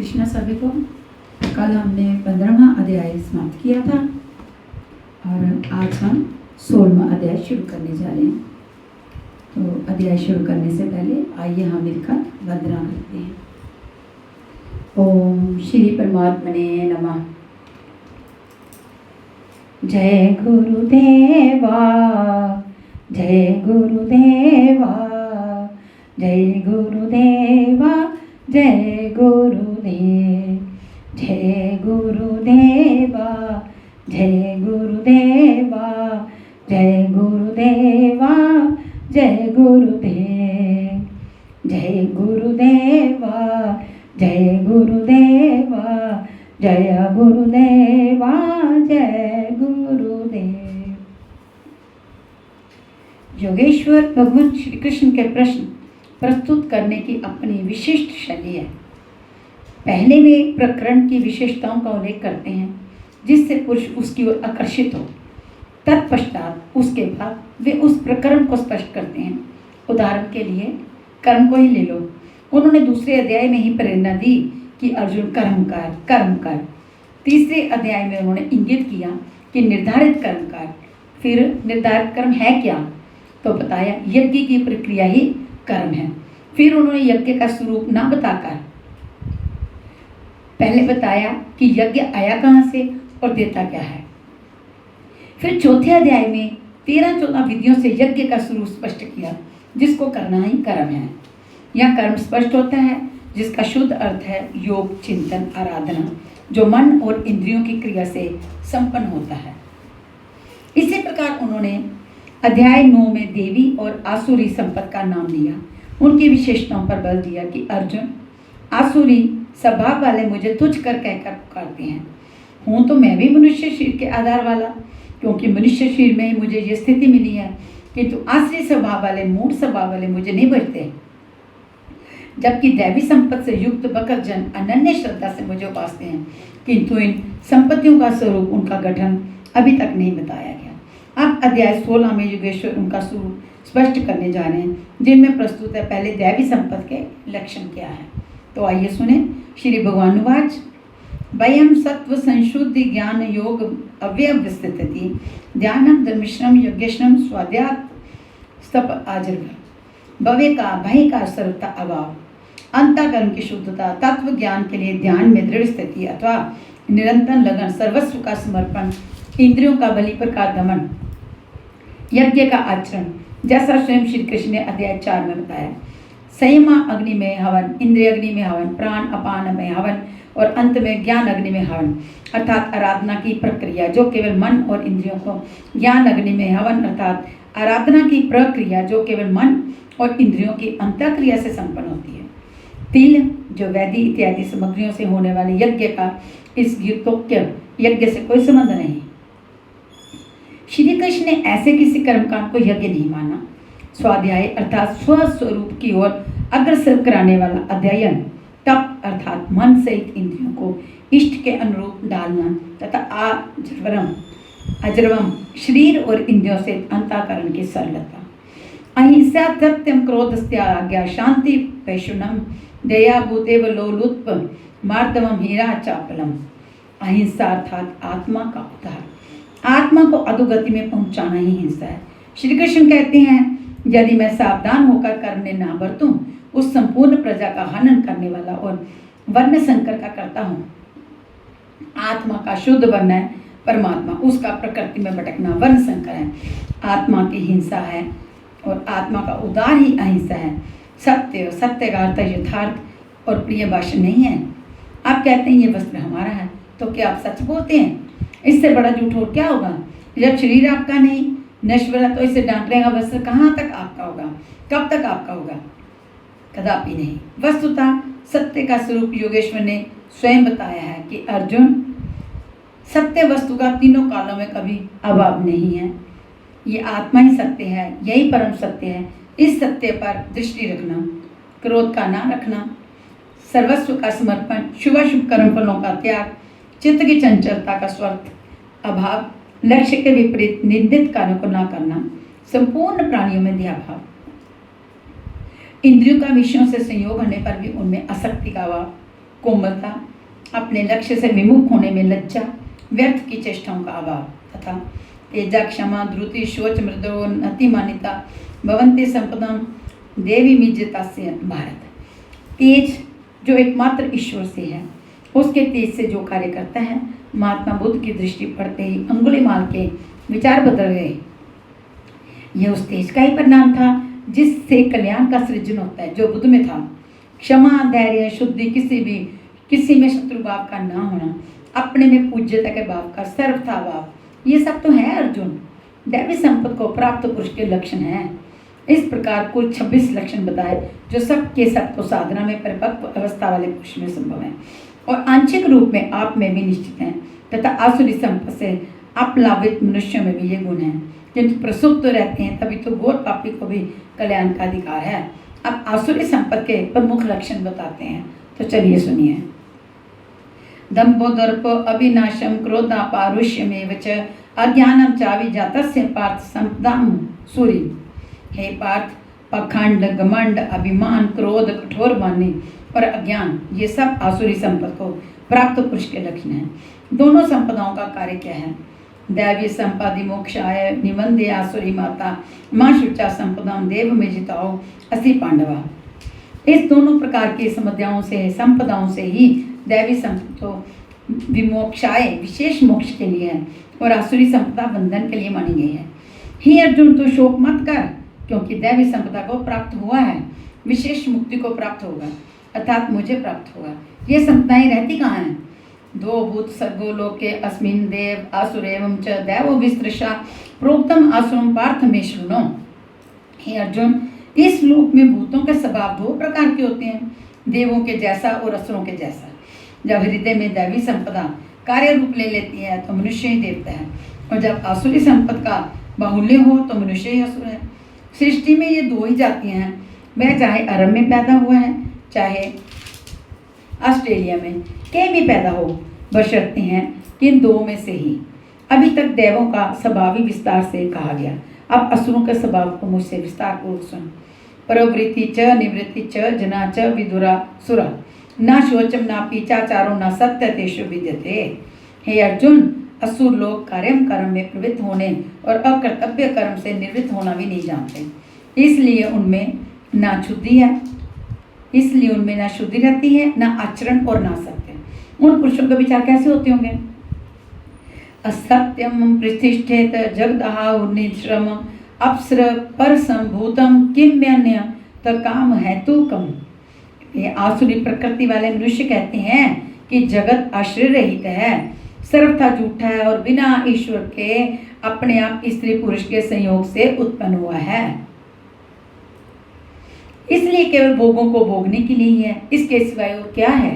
कृष्णा सभी को। कल हमने 15वां अध्याय समाप्त किया था और आज हम 16वां अध्याय शुरू करने जा रहे हैं। तो अध्याय शुरू करने से पहले आइए हम मिलकर वंदना करते हैं। ओम श्री परमात्मने नमः। जय गुरुदेवा, जय गुरुदेवा, जय गुरुदेवा, जय गुरुदेव, जय गुरुदेवा, जय गुरुदेवा, जय गुरुदेवा, जय गुरुदेव, जय गुरुदेवा, जय गुरुदेवा, जय गुरुदेवा, जय गुरुदेव। योगेश्वर भगवान श्री कृष्ण के प्रश्न प्रस्तुत करने की अपनी विशिष्ट शैली है। पहले वे प्रकरण की विशेषताओं का उल्लेख करते हैं जिससे पुरुष उसकी ओर आकर्षित हो। तत्पश्चात उसके बाद वे उस प्रकरण को स्पष्ट करते हैं। उदाहरण के लिए कर्म को ही ले लो। उन्होंने दूसरे अध्याय में ही प्रेरणा दी कि अर्जुन कर्म कर, कर्म कर। तीसरे अध्याय में उन्होंने इंगित किया कि निर्धारित कर्म कर। फिर निर्धारित कर्म है क्या, तो बताया यज्ञ की प्रक्रिया ही कर्म है। फिर उन्होंने यज्ञ का स्वरूप ना बताकर पहले बताया कि यज्ञ आया कहाँ से और देता क्या है। फिर चौथे अध्याय में 13-14 विधियों से यज्ञ का स्वरूप स्पष्ट किया जिसको करना ही कर्म है। यह कर्म स्पष्ट होता है जिसका शुद्ध अर्थ है योग, चिंतन, आराधना, जो मन और इंद्रियों की क्रिया से संपन्न होता है। इसी प्रकार उन्होंने अध्याय 9 में देवी और आसुरी संपत्ति का नाम लिया। उनकी विशेषताओं पर बल दिया कि अर्जुन, आसुरी स्वभाव वाले मुझे तुच्छ कर कहकर पुकारते हैं। हूँ तो मैं भी मनुष्य शरीर के आधार वाला, क्योंकि मनुष्य शरीर में ही मुझे ये स्थिति मिली है, किंतु आसुरी स्वभाव वाले, मूढ़ स्वभाव वाले मुझे नहीं बचते। जबकि दैवी संपत्ति से युक्त बकर जन अनन्य श्रद्धा से मुझे उपासते हैं, किंतु इन संपत्तियों का स्वरूप, उनका गठन अभी तक नहीं बताया गया। अब अध्याय 16 में योगेश्वर उनका स्वरूप स्पष्ट करने जा रहे हैं, जिनमें प्रस्तुत है पहले दैवी संपत्ति के लक्षण क्या है। तो आइए सुने। श्री भगवान वाच, वयम सत्व संशुद्धि ज्ञान योग अव्यवस्थिति ध्यानम धर्मिश्रम यज्ञश्रम स्वाध्यात स्तप आजर्भ भव्य का भय का सर्वता अभाव, अंतःकरण की शुद्धता, तत्व ज्ञान के लिए ध्यान में दृढ़ स्थिति अथवा निरंतर लगन, सर्वस्व का समर्पण, इंद्रियों का बलि पर का दमन, यज्ञ का आचरण, जैसा स्वयं श्री कृष्ण ने अध्याय 4 में बताया। संयमा अग्नि में हवन, इंद्रिय अग्नि में हवन, प्राण अपान में हवन और अंत में ज्ञान अग्नि में हवन, अर्थात आराधना की प्रक्रिया जो केवल मन और इंद्रियों को, ज्ञान अग्नि में हवन अर्थात आराधना की प्रक्रिया जो केवल मन और इंद्रियों की अंतःक्रिया से संपन्न होती है। तिल जो वैदि इत्यादि सामग्रियों से होने वाले यज्ञ का इस गीतोक्य यज्ञ से कोई संबंध नहीं। श्री कृष्ण ने ऐसे किसी कर्मकांड को यज्ञ नहीं माना। स्वाध्याय अर्थात स्वस्वरूप की ओर अग्रसर कराने वाला अध्ययन, तप अर्थात मन सहित इंद्रियों को इष्ट के अनुरूप डालना तथा अजरवम शरीर और इंद्रियों से अंतःकरण की सरलता, अहिंसा सत्यम क्रोधस्त्याज्ञा शांति पैशुनम दया भूतेव लोलुत्प मार्दवम हीरा चापलम। अहिंसा अर्थात आत्मा का उद्धार, आत्मा को अधोगति में पहुंचाना ही हिंसा है। श्री कृष्ण कहते हैं, यदि मैं सावधान होकर कर्म में ना बरतूं, उस संपूर्ण प्रजा का हनन करने वाला और वर्ण संकर का करता हूँ। आत्मा का शुद्ध वर्ण है परमात्मा, उसका प्रकृति में भटकना वर्ण संकर है। आत्मा की हिंसा है और आत्मा का उदार ही अहिंसा है। सत्य, सत्य का अर्थ यथार्थ और प्रिय भाषण नहीं है। आप कहते हैं ये वस्त्र हमारा है, तो क्या आप सच बोलते हैं? इससे बड़ा झूठ और क्या होगा? जब शरीर आपका नहीं, नश्वर है, तो इसे डांटने का वस्त्र कहाँ तक आपका होगा? कब तक आपका होगा? कदापि नहीं। वस्तुतः सत्य का स्वरूप योगेश्वर ने स्वयं बताया है कि अर्जुन, सत्य वस्तु का तीनों कालों में कभी अभाव नहीं है। ये आत्मा ही सत्य है, यही परम सत्य है। इस सत्य पर दृष्टि रखना, क्रोध का ना रखना, सर्वस्व का समर्पण, शुभाशुभ कर्म फलों का त्याग, चित्त की चंचलता का स्वार्थ अभाव, लक्ष्य के विपरीत निंदित कार्यों को ना करना, संपूर्ण प्राणियों में दया भाव, इंद्रियों का विषयों से संयोग होने पर भी उनमें आसक्ति का अभाव, कोमलता, अपने लक्ष्य से विमुख होने में लज्जा, व्यर्थ की चेष्टाओं का अभाव तथा तेजा, क्षमा, द्रुति, शोच, मृदो, अतिमानिता, भवंती संपदम देवी मिज्जता से भारत। तेज जो एकमात्र ईश्वर से है, उसके तेज से जो कार्य करता है, महात्मा बुद्ध की दृष्टि पड़ते ही अंगुलीमाल के विचार बदल गए। यह उस तेज का ही परिणाम था जिससे कल्याण का सृजन होता है, जो बुद्ध में था। क्षमा, धैर्य, शुद्धि, किसी में शत्रु भाव का ना होना, अपने में पूज्यता के भाव का सर्वथा भाव, ये सब तो है अर्जुन, दैवी संपद को प्राप्त पुरुष के लक्षण हैं। इस प्रकार कुल 26 लक्षण बताए जो सब के सब तो साधना में परिपक्व अवस्था वाले पुरुष में संभव है और आंशिक रूप में आप में भी निश्चित हैं तथा आसुरी संपद से अपलावित मनुष्यों में भी ये गुण हैं, किंतु प्रसुप्त रहते हैं, तभी तो घोर पापी को भी कल्याण का अधिकार है। अब आसुरी संपद के प्रमुख लक्षण बताते हैं, तो चलिए सुनिए। दंभो दर्पो अविनाशम क्रोधापारुष्यमेव च अज्ञानम चाभिजातस्य पार्थ संपदाम सूरी। हे पार्थ, पखंड, घमंड, अभिमान, क्रोध, कठोर वाणी और अज्ञान, ये सब आसुरी संपद को प्राप्त पुरुष के लक्षण हैं। दोनों संपदाओं का कार्य क्या है? दैवी संपदि मोक्षाय निवंदे आसुरी माता माँ शुचा संपदाम देव में जिताओ असि पांडवा। इस दोनों प्रकार की संपदाओं से ही दैवी संपद तो विमोक्षाय विशेष मोक्ष के लिए है और आसुरी संपदा बंधन के लिए मानी गई है। हे अर्जुन, तो शोक मत कर, क्योंकि दैवी संपदा को प्राप्त हुआ है, विशेष मुक्ति को प्राप्त होगा, अर्थात मुझे प्राप्त होगा। ये संपदाएं रहती कहाँ हैं? दो भूत सर्गो लोके अस्मिन् देव आसुरेवं च दैवो विस्तृशा प्रोक्तम आसुरम पार्थ में शृणो। हे अर्जुन, इस लोक में भूतों के स्वभाव दो प्रकार के होते हैं, देवों के जैसा और असुरों के जैसा। जब हृदय में दैवी संपदा कार्य रूप ले लेती है तो मनुष्य ही देवता है, और जब आसुरी संपद का बाहुल्य हो तो मनुष्य ही असुर है। सृष्टि में ये दो ही जातियां हैं, वह चाहे अरब में पैदा हुआ है चाहे ऑस्ट्रेलिया में कहीं भी पैदा हो, बशर्ते हैं कि इन दो में से ही। अभी तक देवों का स्वभाव विस्तार से कहा गया, अब असुरों के स्वभाव को मुझसे विस्तार पूर्वक सुन। प्रवृत्ति च निवृत्ति च जना च विदुरा सुरा न शोचम न पीचाचारो न सत्य तेषु विद्यते। हे अर्जुन, असुर लोग कर्म में प्रवृत्त होने और अकर्तव्य कर्म से निवृत्त होना भी नहीं जानते, इसलिए उनमें ना शुद्धि रहती है, ना आचरण और ना सत्य। उन पुरुषों के विचार कैसे होते होंगे? असत्यम प्रतिष्ठित जगदहाश्रम अप्सर पर संभूतम किम्यन्य काम हेतु कम। ये आसुरी प्रकृति वाले मनुष्य कहते हैं कि जगत आश्रय रहित है, सर्वथा झूठा है और बिना ईश्वर के अपने आप स्त्री पुरुष के संयोग से उत्पन्न हुआ है, इसलिए केवल भोगों को भोगने के लिए ही है, इसके सिवाय और क्या है?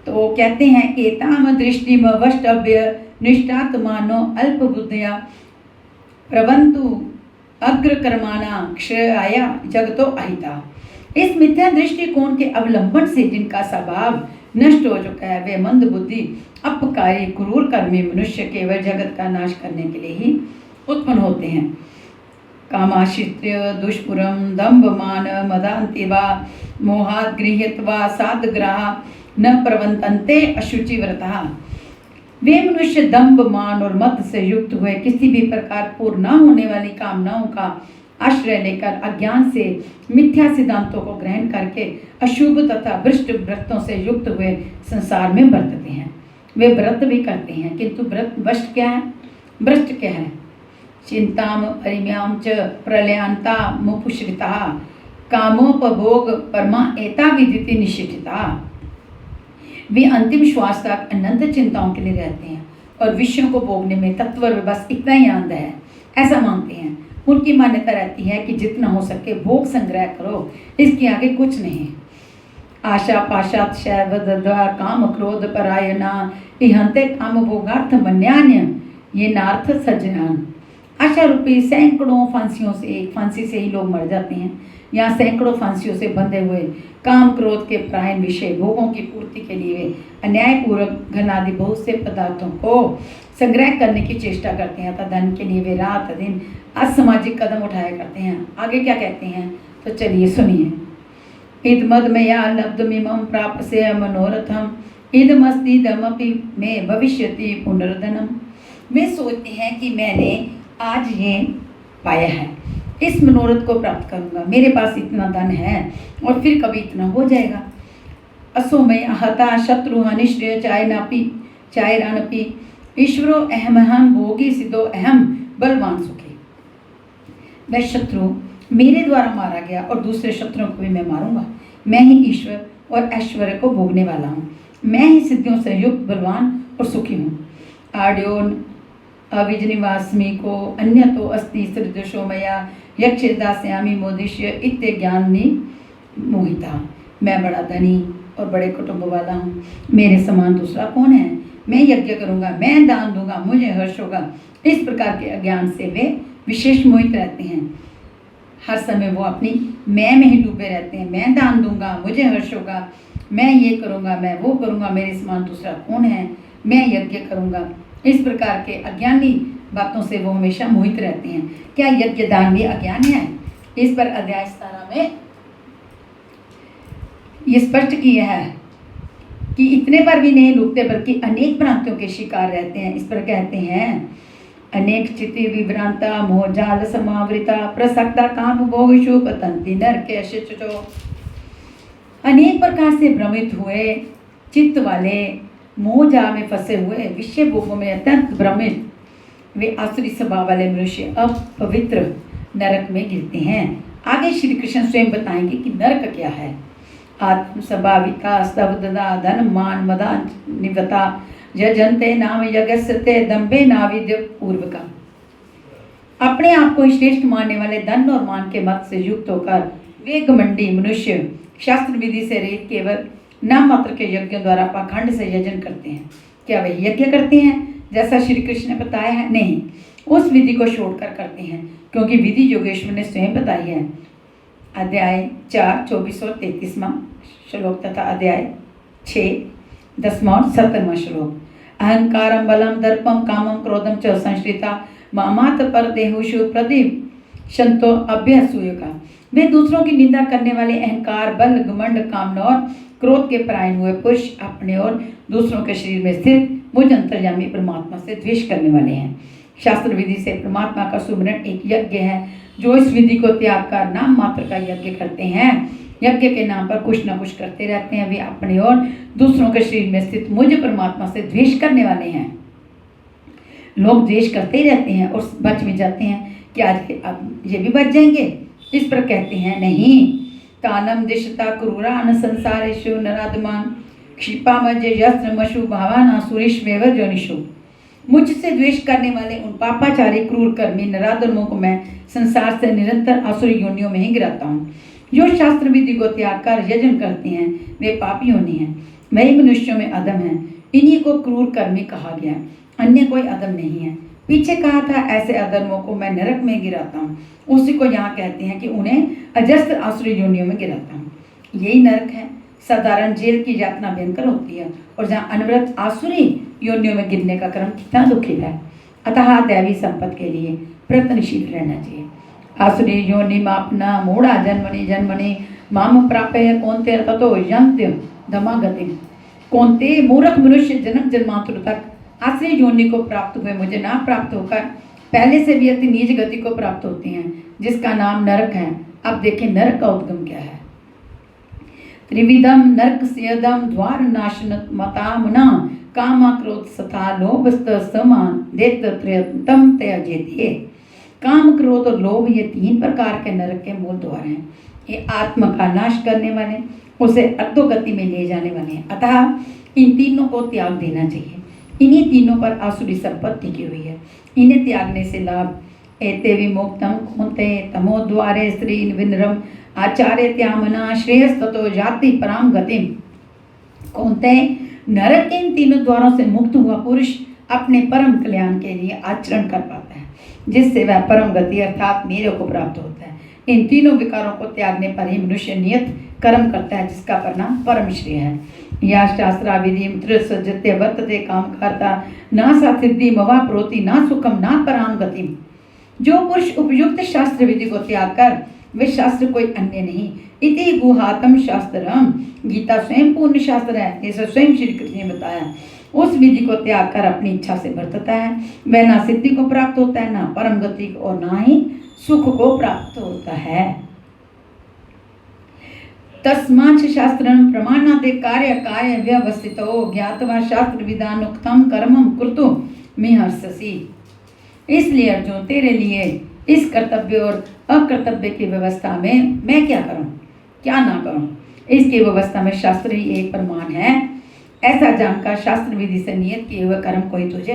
तो कहते हैं एताम दृष्टिम वष्टभ्य निष्ठात्मानो अल्प बुद्धिया प्रवंतु अग्रकर्माणा क्षयाय जगतो अहिता। इस मिथ्या दृष्टिकोण के अवलंबन से जिनका स्वभाव नष्ट हो चुका है, वे मंद बुद्धि अपकारी क्रूर कर्मी मनुष्य केवल जगत का नाश करने के लिए ही उत्पन्न होते हैं। कामाश्रित्य दुष्पुरम दंभ मान मदान्तिवा मोहात् गृह्यत्वा साधग्रहा न प्रवंतन्ते अशुचिव्रता। वे मनुष्य दंभ मान और मद से युक्त हुए किसी भी प्रकार पूर्ण न होने वाली कामनाओं का आश्रय लेकर अज्ञान से मिथ्या सिद्धांतों को ग्रहण करके अशुभ तथा भ्रष्ट व्रतों से युक्त हुए संसार में बरतते हैं। वे व्रत भी करते हैं, किंतु व्रत भ्रष्ट क्या है? भ्रष्ट क्या है? चिंताम परिम्याम च प्रलयांता मुपुश्रिता कामोपभोग परमा एता विदिति निश्चिता। वे अंतिम श्वास तक अनंत चिंताओं के लिए रहते हैं और विषयों को भोगने में तत्वर बस इतना ही आनंद है, ऐसा मानते हैं। उनकी मान्यता रहती है कि जितना हो सके भोग संग्रह करो, इसके आगे कुछ नहीं। आशा पाशात शैव दद्वा काम क्रोध परायणा इहंते काम भोगार्थ मन्यान्य ये नार्थ सज्जनान। आशा रूपी सैकड़ों फांसी से ही लोग मर जाते हैं। यहाँ सैकड़ों फांसियों से बंधे हुए काम क्रोध के प्रायण विषय भोगों की पूर्ति के लिए अन्यायपूर्वक घन आदि बहुत से पदार्थों को संग्रह करने की चेष्टा करते हैं, तथा धन के लिए वे रात दिन असामाजिक कदम उठाया करते हैं। आगे क्या कहते हैं, तो चलिए सुनिए। इदमद्मया लब्धमिमं प्राप्स्य मनोरथम इदमस्तीदमपि में भविष्यति पुनर्धनम। वे सोचते हैं कि मैंने आज ये पाया है, इस मनोरथ को प्राप्त करूंगा, मेरे पास इतना धन है और फिर कभी इतना हो जाएगा। असोमय हता शत्रु निश्चय चायरानपि ईश्वरो अहमहम भोगी सिद्धो अहम बलवान सुखी। वह शत्रु मेरे द्वारा मारा गया और दूसरे शत्रुओं को भी मैं मारूंगा। मैं ही ईश्वर और ऐश्वर्य को भोगने वाला हूँ। मैं ही सिद्धियों से युक्त बलवान और सुखी हूँ। आड्यो अविजनिवास्मी को अन्य तो अस्ति सृदृशो मया यक्ष दास्यामी मोदिष्य इत्य ज्ञानी मोहिता। मैं बड़ा धनी और बड़े कुटुंब वाला हूँ, मेरे समान दूसरा कौन है। मैं यज्ञ करूँगा, मैं दान दूंगा, मुझे हर्ष होगा। इस प्रकार के अज्ञान से वे विशेष मोहित रहते हैं। हर समय वो अपनी मैं में ही डूबे रहते हैं। मैं दान दूंगा, मुझे हर्ष होगा, मैं ये करूँगा, मैं वो करूँगा, मेरे समान दूसरा कौन है, मैं यज्ञ करूँगा। इस प्रकार के अज्ञानी बातों से वो हमेशा मोहित रहते हैं। क्या यज्ञ दान भी अज्ञान है? इस पर अध्याय 17 में ये स्पष्ट किया है कि इतने पर भी नहीं रुकते बल्कि अनेक भ्रांतियों के शिकार रहते हैं। इस पर कहते हैं अनेक चिति विभ्रांता मोहजाल समावृता प्रसक्ता काम भोगेषु पतंति नरकेषु। अनेक प्रकार से भ्रमित हुए चित्त वाले, मोहजाल में फंसे हुए, विषय भोगों में अत्यंत भ्रमित वे आसुरी स्वभाव वाले मनुष्य अपवित्र नरक में गिरते हैं। आगे श्री कृष्ण स्वयं बताएंगे कि नरक क्या है। आत्म स्वभाविता स्तब्धता धन मान मदा निवता यजन्ते नाम यज्ञस्ते दम्भे नाविद्य पूर्वका। अपने आप को श्रेष्ठ मानने वाले धन और मान के मत से युक्त होकर वे घमंडी मनुष्य शास्त्र विधि से रहित केवल नाम मात्र के यज्ञों द्वारा पाखंड से यजन करते हैं। क्या वे यज्ञ करते हैं जैसा श्री कृष्ण ने बताया है? नहीं, उस विधि को छोड़कर करते हैं, क्योंकि विधि योगेश्वर ने स्वयं बताई है। अध्याय 4 24 और 33वां श्लोक तथा अध्याय 6 10वां और 17वां श्लोक। अहंकारम बलम दर्पम कामम क्रोधम च संश्रिता मामात पर देहुषु प्रदीप शंतो अभ्यसूयका। वे दूसरों की निंदा करने वाले अहंकार, बल, घमंड, कामना और क्रोध के परायण हुए पुरुष अपने और दूसरों के शरीर में स्थित मुझ अंतर्यामी परमात्मा से द्वेष करने वाले हैं। शास्त्र विधि से परमात्मा का सुमिरन एक यज्ञ है। जो इस विधि को त्याग कर नाम मात्र का यज्ञ करते हैं, यज्ञ के नाम पर कुछ न कुछ करते रहते हैं, वे अपने और दूसरों के शरीर में स्थित मुझ परमात्मा से द्वेष करने वाले हैं। लोग द्वेष करते ही रहते हैं और बच भी जाते हैं कि आज अब ये भी बच जाएंगे। इस पर कहते हैं नहीं, तानम दिशता क्रूरान संसारेषु नराधमान क्षिपामज यस्त्रमशु भावाना सुरेश्वेव जोनिषु। मुझसे द्वेष करने वाले उन पापाचारी क्रूर कर्मी नराधमों को मैं संसार से निरंतर आसुरी योनियों में ही गिराता हूँ। जो शास्त्र विधि को त्याग कर यजन करते हैं वे पापी योनि हैं। वही मनुष्यों में अधम है, इन्हीं को क्रूर कर्मी कहा गया, अन्य कोई अधम नहीं है। पीछे कहा था ऐसे अधर्मों को मैं नरक में गिराता हूँ, उसी को यहाँ कहते हैं कि उन्हें अजस्त्र आसुरी योनियों में गिराता हूँ। यही नरक है। साधारण जेल की यातना भयंकर होती है और जहाँ अनवरत आसुरी योनियों में गिरने का क्रम कितना दुखित है। अतः दैवी संपत्ति के लिए प्रयत्नशील रहना चाहिए। आसुरी योनि मापना मूढ़ा जन्मनि जन्मनि माम प्राप्य कौनते ततो यंत्य धमागति। कौनते मूर्ख मनुष्य जन्म जन्मांतर तक आसुरी योनि को प्राप्त हुए मुझे ना प्राप्त होकर पहले से भी अति नीच गति को प्राप्त होते हैं, जिसका नाम नरक है। अब देखें नरक का उद्गम क्या है। त्रिविधम नरक स्यदम द्वार नाशन मतामना कामा क्रोध सथा लोभ समान देत त्रयतम त्यजेते। काम, क्रोध और लोभ ये 3 प्रकार के नरक के मूल द्वार हैं। ये आत्मा का नाश करने वाले, उसे अधोगति में ले जाने वाले हैं। अतः इन तीनों को त्याग देना चाहिए। इन्हीं तीनों पर आसुरी संपत्ति की हुई है। इन्हें त्यागने से लाभ एते विमुक्तम कौनते तमो द्वारे स्त्री विनरम आचार्य त्यामना श्रेयस ततो जाति पराम गतिम। कौनते नरक के इन तीनों द्वारों से मुक्त हुआ पुरुष अपने परम कल्याण के लिए आचरण कर पाता है, जिससे वह परम गति अर्थात मेरे को प्राप्त होता है। इन तीनों विकारों को त्यागने पर ही मनुष्य नियत कर्म करता है, जिसका परिणाम परम श्रेय है। या शास्त्रा विधि सज्जते वर्तते काम करता ना सा सिद्धि मवा प्रोति ना सुखम ना पराम गति। जो पुरुष उपयुक्त शास्त्र विधि को त्याग कर, वे शास्त्र कोई अन्य नहीं इति गुहातम शास्त्रम, गीता स्वयं पूर्ण शास्त्र है, ये स्वयं श्री कृष्ण ने बताया। उस विधि को त्याग कर अपनी इच्छा से बरतता है, वह ना सिद्धि को प्राप्त होता है, ना परम गति को, और ना ही सुख को प्राप्त होता है। तस्माच्च शास्त्रं प्रमाणाते कार्य कार्य व्यवस्थितो ज्ञात्वा शास्त्र विधानोक्तम कर्मं कर्तुं मिहर्षसि। इसलिए अर्जुन, तेरे लिए इस कर्तव्य और अकर्तव्य की व्यवस्था में मैं क्या करूं, क्या ना करूं, इसकी व्यवस्था में शास्त्र ही एक प्रमाण है। ऐसा जानकर शास्त्र विधि से नियत किए हुए कर्म को ही तुझे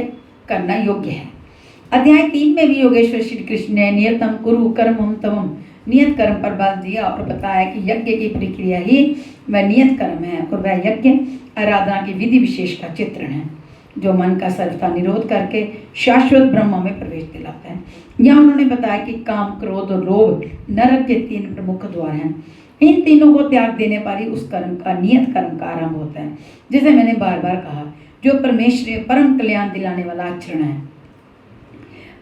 करना योग्य है। अध्याय 3 में भी योगेश्वर श्री कृष्ण ने नियतम कुरु कर्मं तवम, नियत कर्म पर बल दिया और बताया कि यज्ञ की प्रक्रिया ही वह नियत कर्म है, और वह यज्ञ आराधना की विधि विशेष का चित्रण है जो मन का सर्वथा निरोध करके शाश्वत ब्रह्म में प्रवेश दिलाता है। यहाँ उन्होंने बताया कि काम, क्रोध और लोभ नरक के 3 प्रमुख द्वार हैं। इन तीनों को त्याग देने पर ही उस कर्म का, नियत कर्म का आरंभ होता है, जैसे मैंने बार बार कहा, जो परमेश्वरीय परम कल्याण दिलाने वाला आचरण है।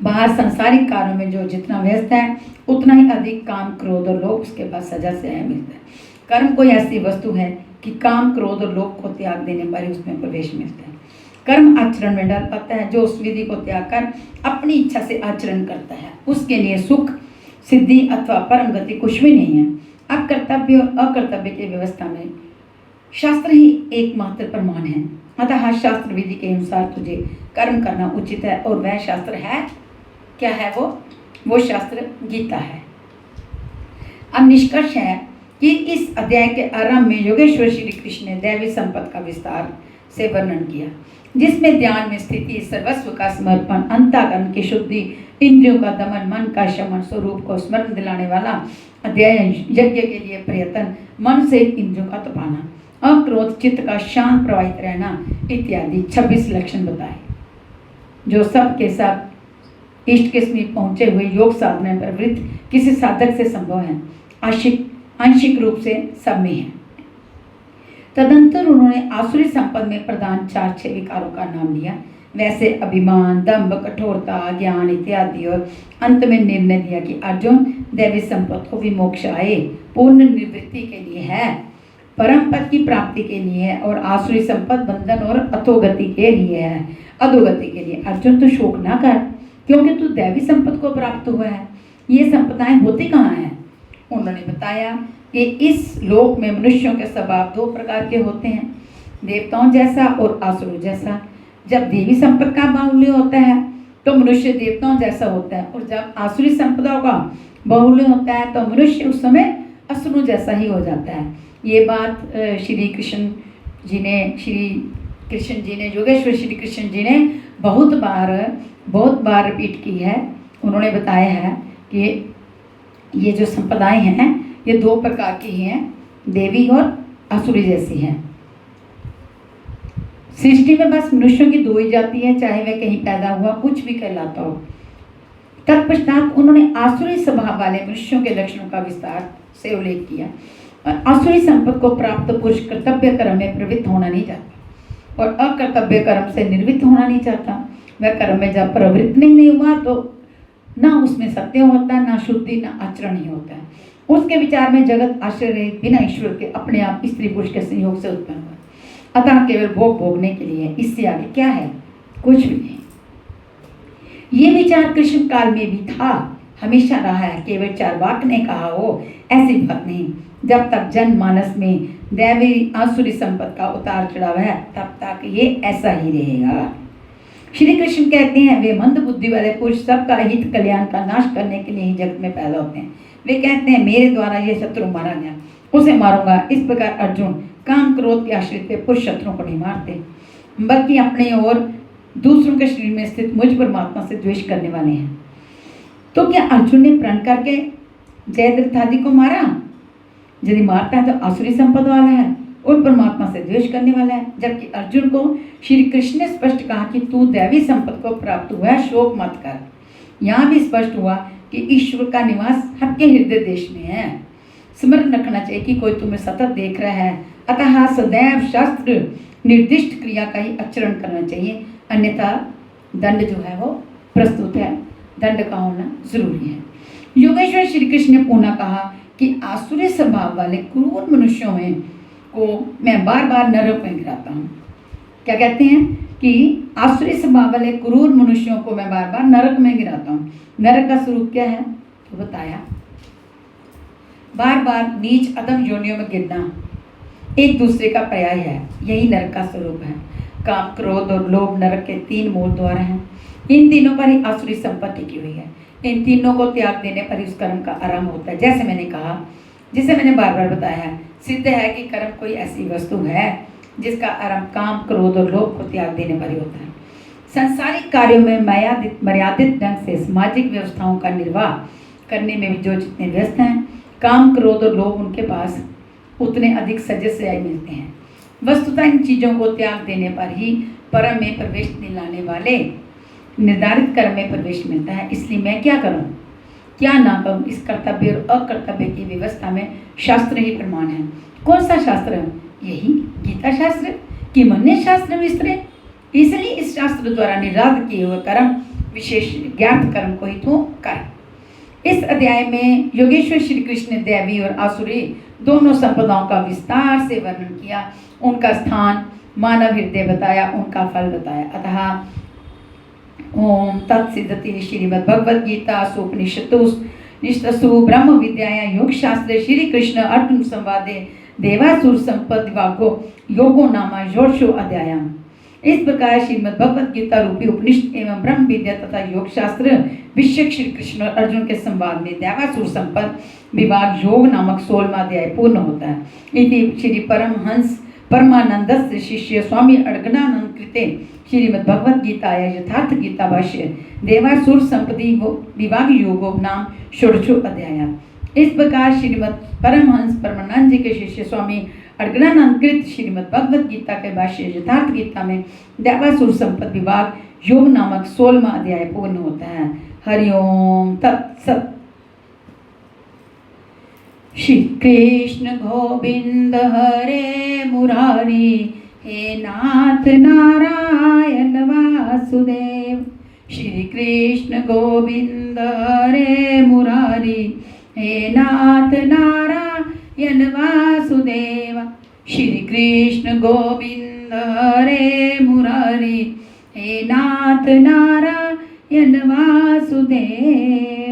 बाहर सांसारिक कार्यों में जो जितना व्यस्त है, उतना ही अधिक काम, क्रोध और लोभ उसके बाद सजा से मिलता है। कर्म कोई ऐसी वस्तु है कि काम, क्रोध और लोभ को त्याग देने पर ही उसमें प्रवेश मिलता है। कर्म आचरण में डर पाता है, जो उस विधि को त्याग कर अपनी इच्छा से आचरण करता है, उसके लिए सुख, सिद्धि अथवा परम गति कुछ भी नहीं है। अब कर्तव्य और अकर्तव्य की व्यवस्था में शास्त्र ही एकमात्र प्रमाण है। अतः शास्त्र विधि के अनुसार तुझे कर्म करना उचित है, और वह शास्त्र है, क्या है वो शास्त्र गीता है। अब निष्कर्ष है कि इस अध्याय के आरंभ में योगेश्वर श्री कृष्ण ने दैवी संपत्ति का विस्तार से वर्णन किया, जिसमें ध्यान में स्थिति, सर्वस्व का समर्पण, अंतःकरण की शुद्धि, इंद्रियों का दमन, मन का शमन, स्वरूप को स्मरण दिलाने वाला अध्ययन, यज्ञ के लिए प्रयत्न, मन से इंद्रियों का तपाना, अक्रोध चित्त का शांत प्रवाहित रहना इत्यादि 26 लक्षण बताए, जो सब के सब इष्ट के समीप पहुंचे हुए योग साधना पर वृत्त किसी साधक से संभव है, आंशिक रूप से सब में है। तदंतर उन्होंने आसुरी संपद में प्रधान 4-6 विकारों का नाम लिया, वैसे अभिमान, दंभ, कठोरता, ज्ञान इत्यादि, और अंत में निर्णय दिया कि अर्जुन, दैवी संपद को विमोक्षाए, पूर्ण निवृत्ति के लिए है, परम पद की प्राप्ति के लिए है, और आसुरी संपद बंधन और अधोगति के लिए है, अधोगति के लिए। अर्जुन, तू शोक ना कर, क्योंकि तू दैवी संपद को प्राप्त हुआ है। ये संपदाएं होती कहाँ हैं? उन्होंने बताया कि इस लोक में मनुष्यों के स्वभाव 2 प्रकार के होते हैं, देवताओं जैसा और आसुरों जैसा। जब देवी संपदा का बाहुल्य होता है तो मनुष्य देवताओं जैसा होता है, और जब आसुरी संपदा का बाहुल्य होता है तो मनुष्य उस समय असुरों जैसा ही हो जाता है। ये बात श्री कृष्ण जी ने योगेश्वर श्री कृष्ण जी ने बहुत बार रिपीट की है। उन्होंने बताया है कि ये जो संपदाएं हैं ये 2 प्रकार की हैं, देवी और असुरी जैसी हैं। सृष्टि में बस मनुष्यों की 2 ही जाति है, चाहे वह कहीं पैदा हुआ कुछ भी कहलाता हो। तत्पश्चात उन्होंने आसुरी स्वभाव वाले मनुष्यों के लक्षणों का विस्तार से उल्लेख किया। आसुरी संपद को प्राप्त पुरुष कर्तव्य कर्म में प्रवृत्त होना नहीं चाहता और अकर्तव्य कर्म से निर्वृत्त होना नहीं चाहता। वह कर्म में जब प्रवृत्त नहीं हुआ तो ना उसमें सत्य होता है, ना शुद्धि, ना आचरण ही होता है। उसके विचार में जगत आश्रय रहित बिना ईश्वर के अपने आप स्त्री पुरुष के संयोग से उत्पन्न हुआ, अतः केवल भोग भोगने के लिए, इससे आगे क्या है? कुछ भी नहीं। ये विचार कृष्ण काल में भी था, हमेशा रहा है, केवल चार्वाक ने कहा हो ऐसी बात नहीं। जब तक जनमानस में दैवी आसुरी संपद का उतार चढ़ाव है तब तक ये ऐसा ही रहेगा। श्री कृष्ण कहते हैं, वे मंद बुद्धि वाले पुरुष सबका हित कल्याण का नाश करने के लिए ही जगत में पैदा होते हैं। वे कहते हैं, मेरे द्वारा ये शत्रु मारा गया, उसे मारूंगा। इस प्रकार अर्जुन काम क्रोध के आश्रित पे पुरुष शत्रुओं को नहीं मारते, बल्कि अपने और दूसरों के शरीर में स्थित मुझ परमात्मा से द्वेष करने वाले हैं। तो क्या अर्जुन ने प्रण करके जयद्रथ आदि को मारा? यदि मारता है तो आसुरी संपद वाला है और परमात्मा से द्वेष करने वाला है। जबकि अर्जुन को श्री कृष्ण ने स्पष्ट कहा कि तू दैवी संपद को प्राप्त हुआ है, शोक मत कर। यहाँ भी स्पष्ट हुआ कि ईश्वर का निवास सबके हृदय देश में है। स्मरण रखना चाहिए कि कोई तुम्हें सतत देख रहा है, अतः सदैव शास्त्र निर्दिष्ट क्रिया का ही आचरण करना चाहिए, अन्यथा दंड जो है वो प्रस्तुत है। दंड का होना जरूरी है। योगेश्वर श्री कृष्ण ने पुनः कहा कि आसुरी स्वभाव वाले क्रूर मनुष्यों में को मैं बार बार नरक में गिराता हूँ। क्या कहते हैं कि आसुरी स्वभाव वाले क्रूर मनुष्यों को मैं बार बार नरक में गिराता हूँ। नरक का स्वरूप क्या है तो बताया, बार बार नीच अधम योनियों में गिरना एक दूसरे का पर्याय है, यही नरक का स्वरूप है। काम, क्रोध और लोभ नरक के 3 मूल द्वार हैं। इन तीनों पर ही आसुरी संपत्ति टिकी हुई है। इन तीनों को त्याग देने पर ही उस कर्म का आरंभ होता है। जैसे मैंने कहा, जिसे मैंने बार बार बताया है, सिद्ध है कि कर्म कोई ऐसी वस्तु है जिसका आरंभ काम, क्रोध और लोभ को त्याग देने पर ही होता है। सांसारिक कार्यों में मर्यादित ढंग से सामाजिक व्यवस्थाओं का निर्वाह करने में जो जितने व्यस्त हैं, काम, क्रोध और लोभ उनके पास उतने अधिक सजस्याय मिलते हैं। वस्तुतः इन चीज़ों को त्याग देने पर ही परम में प्रवेश दिलाने वाले निर्धारित कर्म में प्रवेश मिलता है। इसलिए मैं क्या करूं, क्या ना करूं, इस कर्तव्य और अकर्तव्य की व्यवस्था में शास्त्र ही प्रमाण है। कौन सा शास्त्र है? यही गीता शास्त्र कि मन्य शास्त्र विस्तरे। इसलिए इस शास्त्र द्वारा निराध किए हुए कर्म, विशेष ज्ञात कर्म को ही तो कर। इस अध्याय में योगेश्वर श्री कृष्ण ने दैवी और आसुरी दोनों संपदाओं का विस्तार से वर्णन किया, उनका स्थान, मानव हृदय बताया, उनका फल बताया। अतः ओम तत्सिद्धति श्रीमद्भगवद गीता उपनिषत्सु ब्रह्म विद्यायां योग शास्त्रे श्री कृष्ण अर्जुन संवादे देवासुर संपद विभागो योगो नामा योर्षो अध्यायम। इस प्रकार श्रीमद् भगवद गीता रूपी उपनिषद एवं ब्रह्म विद्या तथा योग शास्त्र विषय श्री कृष्ण और अर्जुन के संवाद में देवासुर संपद विभाग योग नामक 16वां अध्याय पूर्ण होता है। इति श्री परमहंस परमानंदस्य शिष्य स्वामी अड़गनानंद कृते श्रीमद् भगवद गीताया यथार्थ गीता भाष्य देवासुर संपत्ति विभाग योगो नाम षोडशो अध्याय। इस प्रकार श्रीमद् परमहंस परमानंद जी के शिष्य स्वामी अड़गनानंद कृत श्रीमद् भगवद गीता के भाष्य यथार्थ गीता में देवासुर संपद विभाग योग नामक 16वां अध्याय पूर्ण होता है। हरिओम तत्सत। श्री कृष्ण गोविंद हरे मुरारी, हे नाथ नारायण वासुदेव। श्री कृष्ण गोविंद हरे मुरारी, हे नाथ नारायण वासुदेव। श्री कृष्ण गोविंद हरे मुरारी, हे नाथ नारायण वासुदेव।